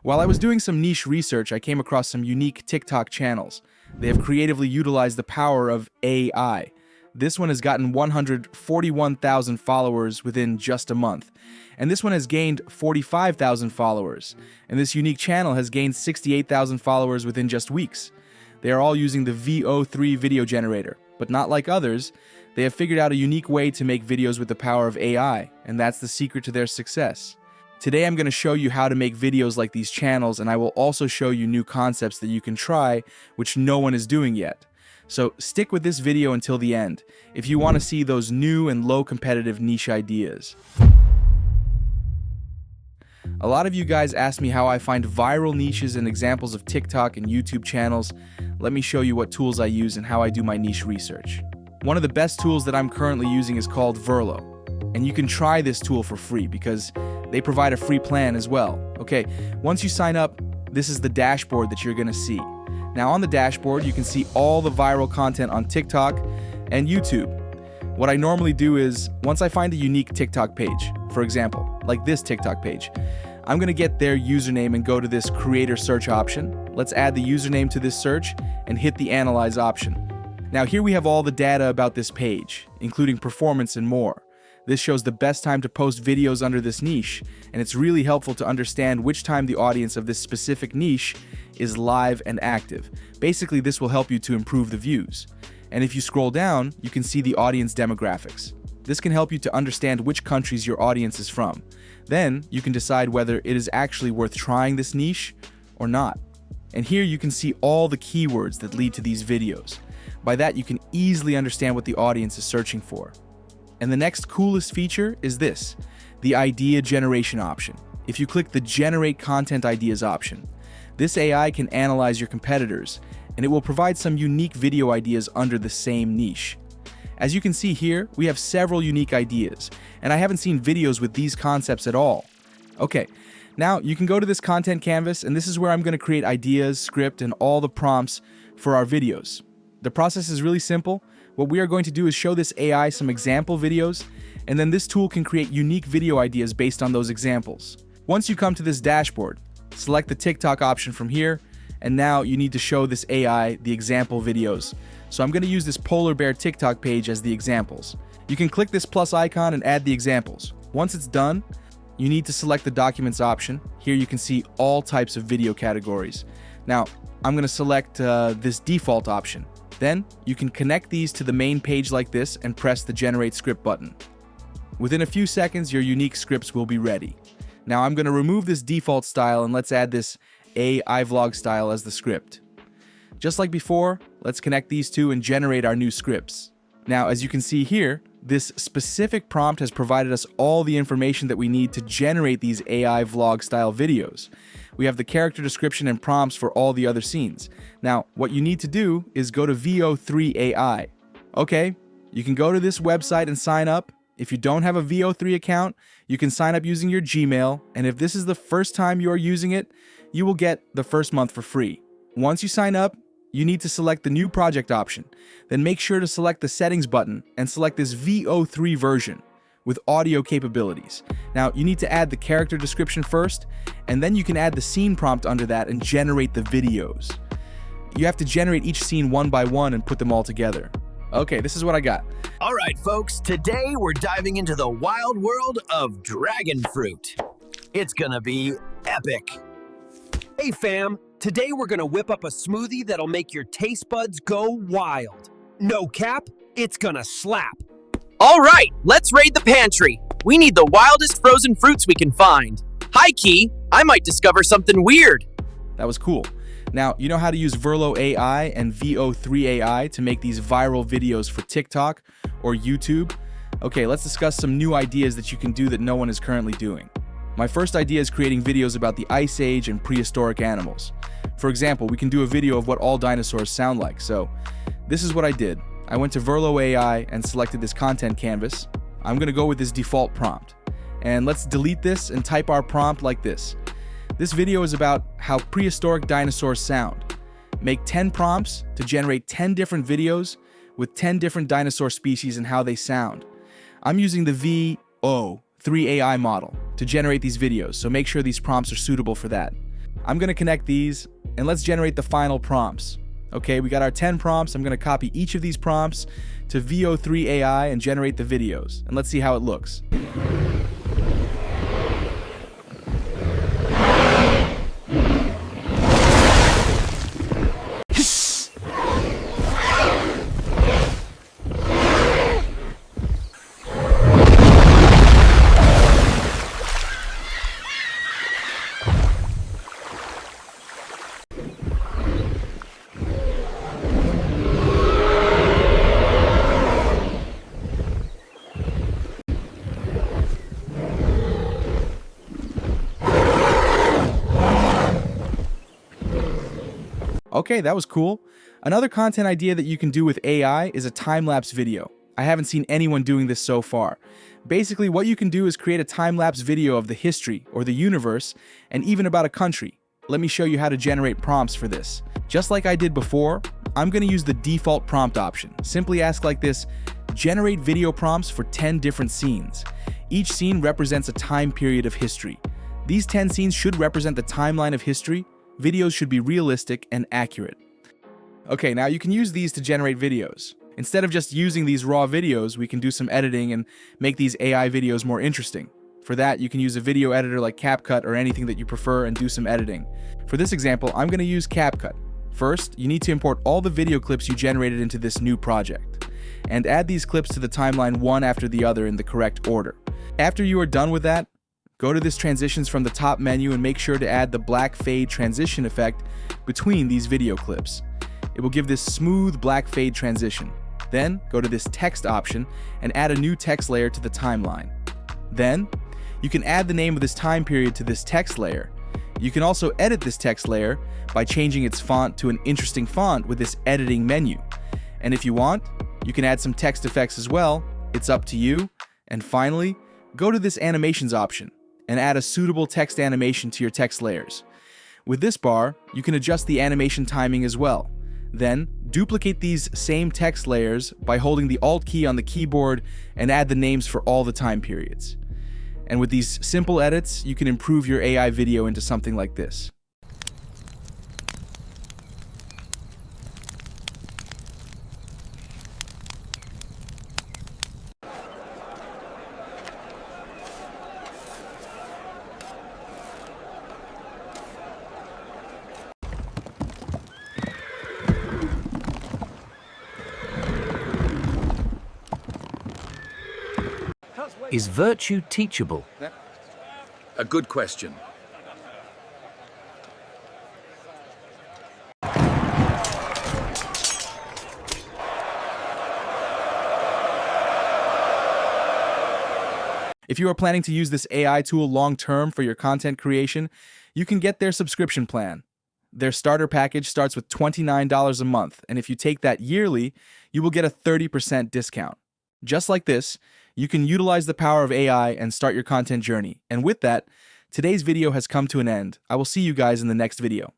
While I was doing some niche research, I came across some unique TikTok channels. They have creatively utilized the power of AI. This one has gotten 141,000 followers within just a month. And this one has gained 45,000 followers. And this unique channel has gained 68,000 followers within just weeks. They are all using the VO3 video generator, but not like others. They have figured out a unique way to make videos with the power of AI, and that's the secret to their success. Today I'm going to show you how to make videos like these channels, and I will also show you new concepts that you can try, which no one is doing yet. So stick with this video until the end, if you want to see those new and low competitive niche ideas. A lot of you guys ask me how I find viral niches and examples of TikTok and YouTube channels. Let me show you what tools I use and how I do my niche research. One of the best tools that I'm currently using is called Virlo, and you can try this tool for free because they provide a free plan as well. Okay, once you sign up, this is the dashboard that you're going to see. Now on the dashboard, you can see all the viral content on TikTok and YouTube. What I normally do is, once I find a unique TikTok page, for example, like this TikTok page, I'm going to get their username and go to this creator search option. Let's add the username to this search and hit the analyze option. Now here we have all the data about this page, including performance and more. This shows the best time to post videos under this niche, and it's really helpful to understand which time the audience of this specific niche is live and active. Basically, this will help you to improve the views. And if you scroll down, you can see the audience demographics. This can help you to understand which countries your audience is from. Then you can decide whether it is actually worth trying this niche or not. And here you can see all the keywords that lead to these videos. By that, you can easily understand what the audience is searching for. And the next coolest feature is this, the idea generation option. If you click the generate content ideas option, this AI can analyze your competitors, and it will provide some unique video ideas under the same niche. As you can see here, we have several unique ideas, and I haven't seen videos with these concepts at all. Okay, now you can go to this content canvas, and this is where I'm going to create ideas, script, and all the prompts for our videos. The process is really simple. What we are going to do is show this AI some example videos, and then this tool can create unique video ideas based on those examples. Once you come to this dashboard, select the TikTok option from here, and now you need to show this AI the example videos. So I'm going to use this polar bear TikTok page as the examples. You can click this plus icon and add the examples. Once it's done, you need to select the documents option. Here you can see all types of video categories. Now, I'm going to select this default option. Then you can connect these to the main page like this and press the generate script button. Within a few seconds, your unique scripts will be ready. Now I'm going to remove this default style and let's add this AI vlog style as the script. Just like before, let's connect these two and generate our new scripts. Now, as you can see here, this specific prompt has provided us all the information that we need to generate these AI vlog style videos. We have the character description and prompts for all the other scenes. Now, what you need to do is go to VO3 AI. Okay, you can go to this website and sign up. If you don't have a VO3 account, you can sign up using your Gmail, and if this is the first time you are using it, you will get the first month for free. Once you sign up, you need to select the new project option. Then make sure to select the settings button and select this VO3 version with audio capabilities. Now, you need to add the character description first, and then you can add the scene prompt under that and generate the videos. You have to generate each scene one by one and put them all together. Okay, this is what I got. All right, folks, today we're diving into the wild world of dragon fruit. It's gonna be epic. Hey fam, today we're gonna whip up a smoothie that'll make your taste buds go wild. No cap, it's gonna slap. All right, let's raid the pantry. We need the wildest frozen fruits we can find. High-key, I might discover something weird. That was cool. Now, you know how to use Virlo AI and VO3 AI to make these viral videos for TikTok or YouTube? Okay, let's discuss some new ideas that you can do that no one is currently doing. My first idea is creating videos about the Ice Age and prehistoric animals. For example, we can do a video of what all dinosaurs sound like. So, this is what I did. I went to Virlo AI and selected this content canvas. I'm going to go with this default prompt. And let's delete this and type our prompt like this. This video is about how prehistoric dinosaurs sound. Make 10 prompts to generate 10 different videos with 10 different dinosaur species and how they sound. I'm using the VO3 AI model to generate these videos, so make sure these prompts are suitable for that. I'm going to connect these, and let's generate the final prompts. Okay, we got our 10 prompts. I'm going to copy each of these prompts to Virlo AI and generate the videos. And let's see how it looks. Okay, that was cool. Another content idea that you can do with AI is a time-lapse video. I haven't seen anyone doing this so far. Basically, what you can do is create a time-lapse video of the history or the universe, and even about a country. Let me show you how to generate prompts for this. Just like I did before, I'm going to use the default prompt option. Simply ask like this: generate video prompts for 10 different scenes. Each scene represents a time period of history. These 10 scenes should represent the timeline of history. Videos should be realistic and accurate. Okay, now you can use these to generate videos. Instead of just using these raw videos, we can do some editing and make these AI videos more interesting. For that, you can use a video editor like CapCut or anything that you prefer and do some editing. For this example, I'm going to use CapCut. First, you need to import all the video clips you generated into this new project, and add these clips to the timeline one after the other in the correct order. After you are done with that, go to this transitions from the top menu and make sure to add the black fade transition effect between these video clips. It will give this smooth black fade transition. Then go to this text option and add a new text layer to the timeline. Then you can add the name of this time period to this text layer. You can also edit this text layer by changing its font to an interesting font with this editing menu. And if you want, you can add some text effects as well. It's up to you. And finally, go to this animations option and add a suitable text animation to your text layers. With this bar, you can adjust the animation timing as well. Then, duplicate these same text layers by holding the Alt key on the keyboard and add the names for all the time periods. And with these simple edits, you can improve your AI video into something like this. Is virtue teachable? A good question. If you are planning to use this AI tool long-term for your content creation, you can get their subscription plan. Their starter package starts with $29 a month, and if you take that yearly, you will get a 30% discount. Just like this, you can utilize the power of AI and start your content journey. And with that, today's video has come to an end. I will see you guys in the next video.